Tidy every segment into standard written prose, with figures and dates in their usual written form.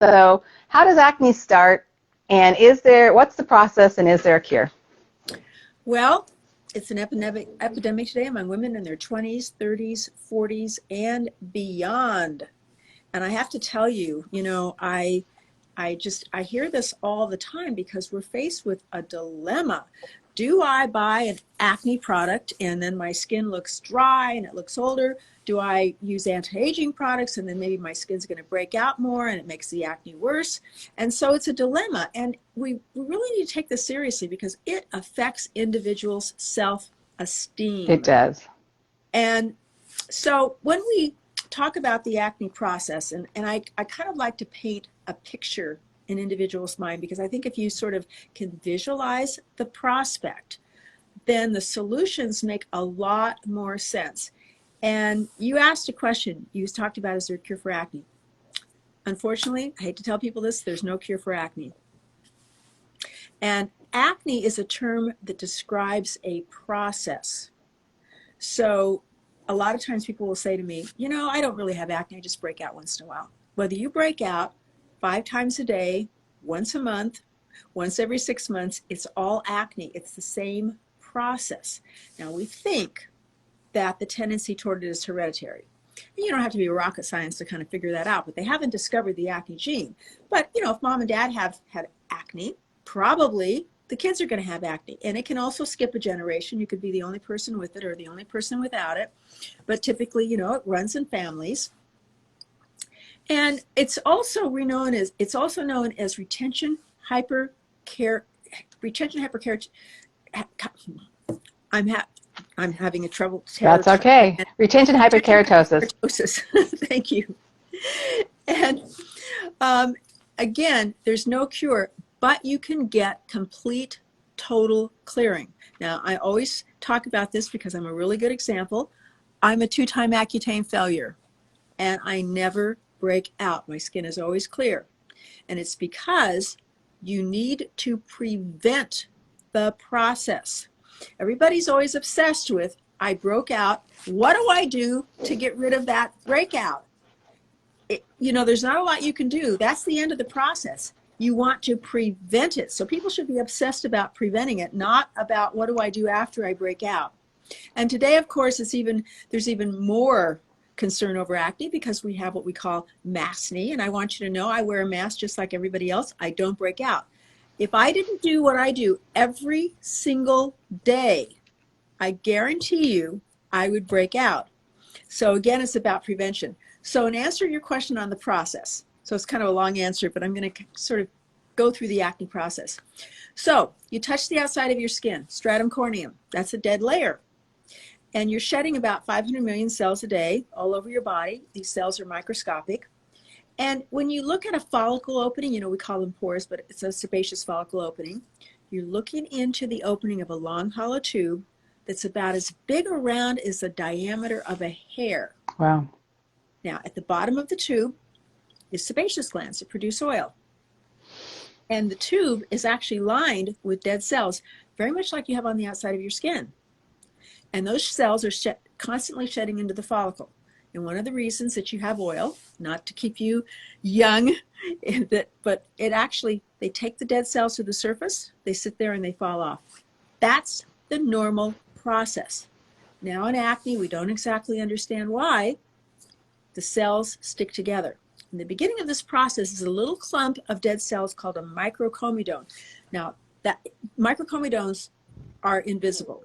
So how does acne start, and what's the process, and is there a cure? Well, it's an epidemic today among women in their 20s, 30s, 40s, and beyond. And I have to tell you, I hear this all the time because we're faced with a dilemma. Do I buy an acne product and then my skin looks dry and it looks older? Do I use anti-aging products and then maybe my skin's going to break out more and it makes the acne worse? And so it's a dilemma. And we really need to take this seriously because it affects individuals' It self-esteem. does. And so when we talk about the acne process, and I kind of like to paint a picture in individuals' mind because I think if you sort of can visualize the prospect, then the solutions make a lot more sense. And you asked a question, you talked about, is there a cure for acne? Unfortunately, I hate to tell people this, there's no cure for acne. And acne is a term that describes a process. So a lot of times people will say to me, I don't really have acne, I just break out once in a while. Whether you break out 5 times a day, once a month, once every 6 months, it's all acne. It's the same process. Now we think that the tendency toward it is hereditary. You don't have to be a rocket science to kind of figure that out, but they haven't discovered the acne gene. But if mom and dad have had acne, probably the kids are going to have acne. And it can also skip a generation. You could be the only person with it or the only person without it. But typically, it runs in families. And it's also known as retention hyperkeratosis. I'm having a trouble. That's okay. Retention hyperkeratosis. Thank you. And again, there's no cure, but you can get complete, total clearing. Now, I always talk about this because I'm a really good example. I'm a 2-time Accutane failure, and I never break out. My skin is always clear. And it's because you need to prevent the process. Everybody's always obsessed with, I broke out. What do I do to get rid of that breakout? There's not a lot you can do. That's the end of the process. You want to prevent it. So people should be obsessed about preventing it, not about what do I do after I break out. And today, of course, there's even more concern over acne because we have what we call maskne. And I want you to know I wear a mask just like everybody else. I don't break out. If I didn't do what I do every single day, I guarantee you I would break out. So again, it's about prevention. So in answer to your question on the process, so it's kind of a long answer, but I'm going to sort of go through the acne process. So you touch the outside of your skin, stratum corneum, that's a dead layer. And you're shedding about 500 million cells a day all over your body. These cells are microscopic. And when you look at a follicle opening, we call them pores, but it's a sebaceous follicle opening. You're looking into the opening of a long hollow tube that's about as big around as the diameter of a hair. Wow. Now, at the bottom of the tube is sebaceous glands that produce oil. And the tube is actually lined with dead cells, very much like you have on the outside of your skin. And those cells are constantly shedding into the follicle. And one of the reasons that you have oil, not to keep you young, but they take the dead cells to the surface, they sit there and they fall off. That's the normal process. Now in acne, we don't exactly understand why the cells stick together. In the beginning of this process is a little clump of dead cells called a microcomedone. Now, that microcomedones are invisible,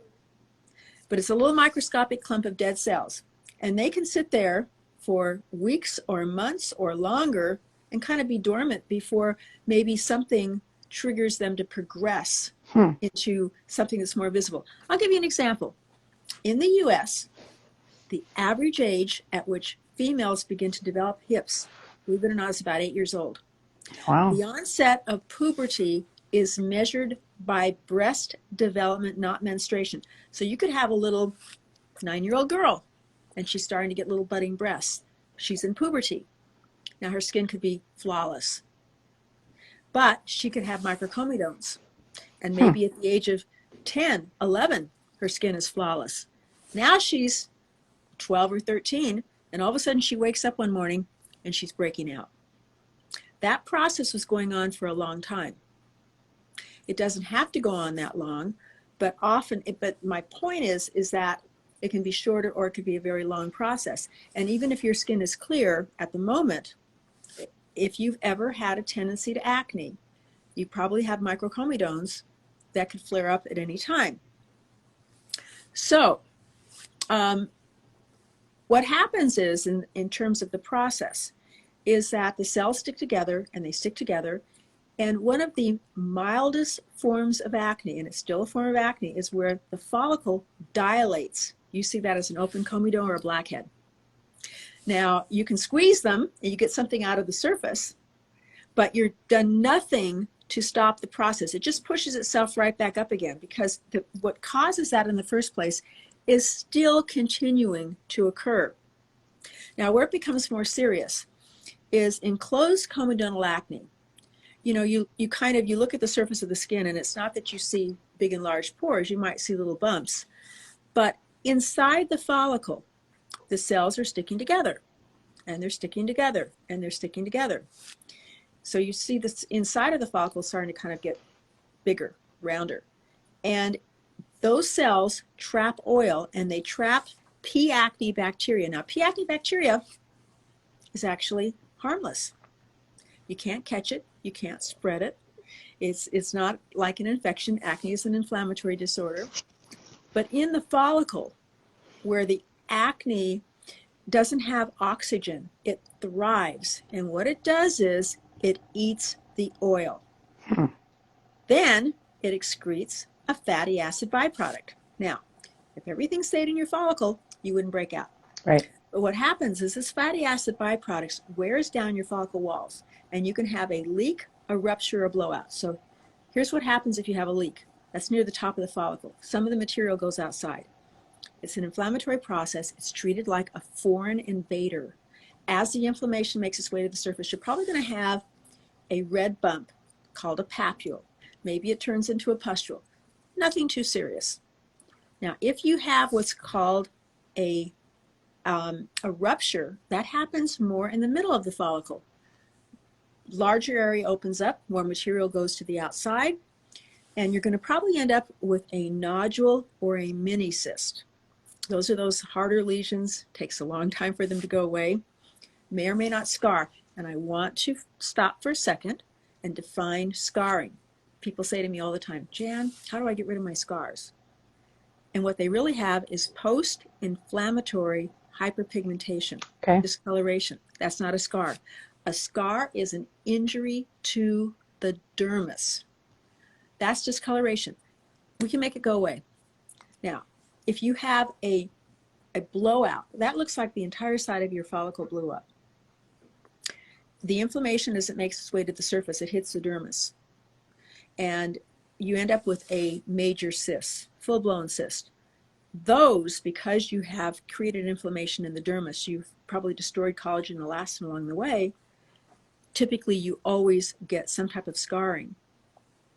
but it's a little microscopic clump of dead cells. And they can sit there for weeks or months or longer and kind of be dormant before maybe something triggers them to progress into something that's more visible. I'll give you an example. In the US, the average age at which females begin to develop hips, believe it or not, is about 8 years old. Wow. The onset of puberty is measured by breast development, not menstruation. So you could have a little 9-year-old girl and she's starting to get little budding breasts. She's in puberty. Now her skin could be flawless, but she could have microcomedones. And maybe at the age of 10, 11, her skin is flawless. Now she's 12 or 13, and all of a sudden she wakes up one morning and she's breaking out. That process was going on for a long time. It doesn't have to go on that long, but but my point is that it can be shorter or it could be a very long process. And even if your skin is clear at the moment, if you've ever had a tendency to acne, you probably have microcomedones that could flare up at any time. So what happens is, in terms of the process, is that the cells stick together, and they stick together. And one of the mildest forms of acne, and it's still a form of acne, is where the follicle dilates. You see that as an open comedone or a blackhead. Now, you can squeeze them and you get something out of the surface, but you've done nothing to stop the process. It just pushes itself right back up again, because what causes that in the first place is still continuing to occur. Now, where it becomes more serious is in closed comedonal acne. You know, you look at the surface of the skin, and it's not that you see big and large pores. You might see little bumps. But inside the follicle, the cells are sticking together, and they're sticking together, and they're sticking together. So you see this inside of the follicle starting to kind of get bigger, rounder. And those cells trap oil, and they trap P. acne bacteria. Now, P. acne bacteria is actually harmless. You can't catch it. You can't spread it. It's not like an infection. Acne is an inflammatory disorder. But in the follicle, where the acne doesn't have oxygen, it thrives. And what it does is it eats the oil. Then it excretes a fatty acid byproduct. Now, if everything stayed in your follicle, you wouldn't break out. Right. But what happens is this fatty acid byproduct wears down your follicle walls, and you can have a leak, a rupture, or a blowout. So here's what happens if you have a leak. That's near the top of the follicle. Some of the material goes outside. It's an inflammatory process. It's treated like a foreign invader. As the inflammation makes its way to the surface, you're probably going to have a red bump called a papule. Maybe it turns into a pustule. Nothing too serious. Now, if you have what's called a rupture, that happens more in the middle of the follicle. Larger area opens up, more material goes to the outside, and you're going to probably end up with a nodule or a mini cyst. Those are those harder lesions. Takes a long time for them to go away. May or may not scar. And I want to stop for a second and define scarring. People say to me all the time, Jan, how do I get rid of my scars? And what they really have is post-inflammatory hyperpigmentation, discoloration. That's not a scar. A scar is an injury to the dermis. That's discoloration. We can make it go away. Now, if you have a blowout, that looks like the entire side of your follicle blew up. The inflammation, as it makes its way to the surface, it hits the dermis. And you end up with a major cyst, full-blown cyst. Those, because you have created inflammation in the dermis, you've probably destroyed collagen and elastin along the way, typically you always get some type of scarring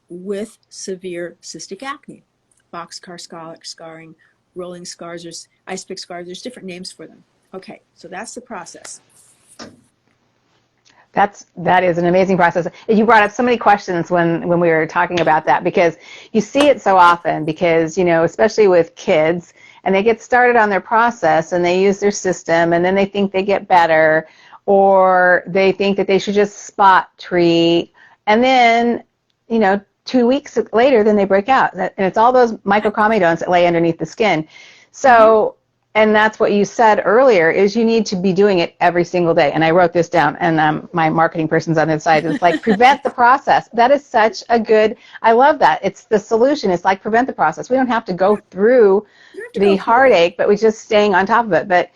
with severe cystic acne. Boxcar scarring, rolling scars, there's ice pick scars, there's different names for them. Okay, so that's the process. That is an amazing process. You brought up so many questions when we were talking about that, because you see it so often, because, you know, especially with kids, and they get started on their process and they use their system, and then they think they get better, or they think that they should just spot treat, and then, you know, 2 weeks later, then they break out. And it's all those microcomedones that lay underneath the skin. So, and that's what you said earlier, is you need to be doing it every single day. And I wrote this down, and my marketing person's on the side. It's like, prevent the process. That is such a good, I love that. It's the solution. It's like, prevent the process. We don't have to go through the heartache, but we're just staying on top of it. But